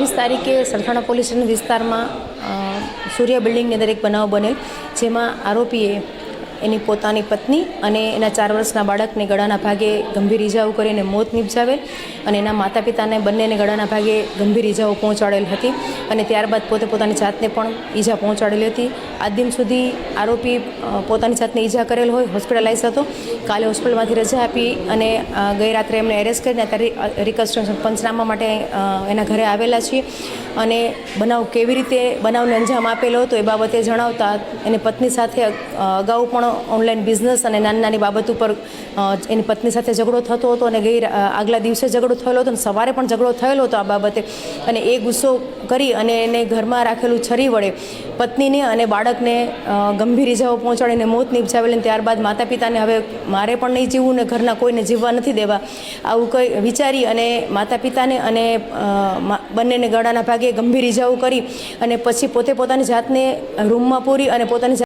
23 તારીખે Sarthana police station વિસ્તારમાં સૂર્ય બિલ્ડિંગની અંદર એક બનાવ બનેલ, જેમાં આરોપીએ એની પોતાની પત્ની અને એના 4 વર્ષના બાળકને ગળાના ભાગે ગંભીર ઇજાઓ કરીને મોત નિપજાવેલ અને એના માતા પિતાને બંનેને ગળાના ભાગે ગંભીર ઇજાઓ પહોંચાડેલ હતી અને ત્યારબાદ પોતાની જાતને પણ ઈજા પહોંચાડેલી હતી। આજ દિન સુધી આરોપી પોતાની જાતને ઈજા કરેલ હોય, હોસ્પિટલાઇઝ હતો। કાલે હોસ્પિટલમાંથી રજા આપી અને ગઈ રાત્રે એમને એરેસ્ટ કરીને અત્યારે રિકન્સ્ટ્રક્શન પંચનામા માટે એના ઘરે આવેલા છીએ અને બનાવ કેવી રીતે બનાવને અંજામ આપેલો હતો એ બાબતે જણાવતા એની પત્ની સાથે અગાઉ પણ ઓનલાઈન બિઝનેસ અને નાની બાબત ઉપર એની પત્ની સાથે ઝઘડો થતો હતો અને આગલા દિવસે ઝઘડો થયેલો હતો અને સવારે પણ ઝઘડો થયેલો હતો આ બાબતે, અને એ ગુસ્સો કરી અને એને ઘરમાં રાખેલું છરી વડે પત્નીને અને બાળકને ગંભીર ઇજાઓ પહોંચાડીને મોત નિપજાવેલી। ત્યારબાદ માતા પિતાને હવે મારે પણ નહીં જીવવું ને ઘરના કોઈને જીવવા નથી દેવા આવું કંઈ વિચારી અને માતા પિતાને અને બંનેને ગળાના ભાગે ગંભીર ઇજાઓ કરી અને પછી પોતાની જાતને રૂમમાં પૂરી અને પોતાની